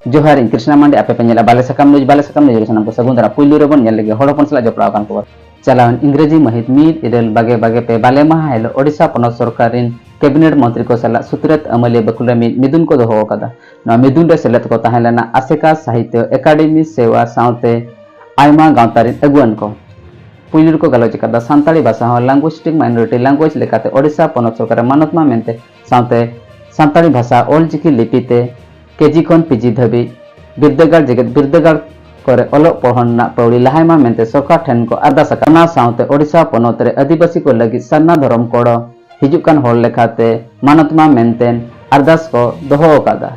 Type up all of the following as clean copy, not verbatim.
जोहार कृष्णा मांडे आपे पेंजेला बाले सकम न्यूज सनम को सगुन दरा पुइलु रेबन नेल लगे हड़पन सला जपड़ाव कान खबर चलावन इंग्रेजी महित मीर इरेल बागे बागे पे बाले माह हेलो ओडिशा पनत सरकारिन कैबिनेट मंत्री को सला सुतरत अमले बकुला मिदुन को दोहो कदा न मिदुन रे सेलेत को ताहेलना आसेका साहित्य एकेडमी सेवा साउते आयमा गांवतारिन अगुअन को पुइलु को गलोच कदा सांताली भाषा हो लैंग्वेजिस्टिक माइनॉरिटी लैंग्वेज लेकाते ओडिशा पनत सरकार मानतमा मेनते साउते सांताली भाषा ओलचिकी लिपिते केजी खन पीजी धाबी बिरदागार जगत बिरदागार करे अलग पढ़ना पौड़ी लहायमा मेनते सरकार ठेन को अरदास करना साउते ओडिशा पनत रे आदिवासी को लगी सन्ना धर्म कोड़ हिजुकान होड़ लेखाते मानतमा मेनतेन अरदास को दोहो कादा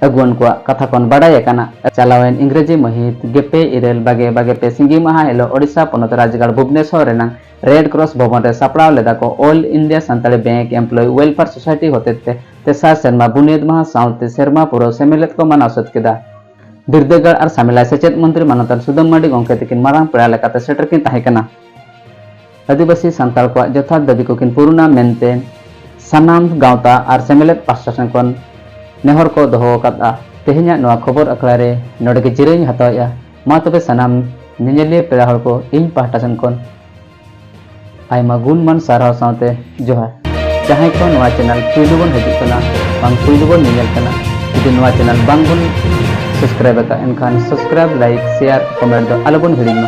अगुन को कथा कोन बाडाय काना चलावेन इंग्रेजी महित गेपे इरेल बागे बागे पे सिंगी महा हेलो ओडिशा पनत राजगढ़ भुवनेश्वर रेना रेड क्रॉस भवन रे सपड़ाव लेदा को all India Santali bank employee welfare society होते तेसार सेरमा बुनियाद महा साउते सेरमा पुरो सेमिलेत को माना सत केदा बिरदागार और सामिला सेचेत मंत्री मानतन सुदम मांडी गोंके तकिन मारांग पेड़ा लेकाते सेटर किन ताहे कना आदिवासी संताल को जथात दाबी को किन पुरुना मेनते सनाम गांवता और सेमिलेत पास्टासन कोन नेहर को दोहो कदा तेहन्या नवा खबर अखड़ा रे नोडे के जिरें हताया मा तबे सनाम निनेले पेड़ा हर को इन पास्टासन कोन आयमा गुणमान सारहाव साउते जोहार जहां को नवा चैनल पुइलुबन हजिक कना बांग पुइलुबन निनेल कना जुदि नवा चैनल बांग बन सब्सक्राइब का एनखान सब्सक्राइब लाइक शेयर कमेंट दो आलोबन हिड़िमा।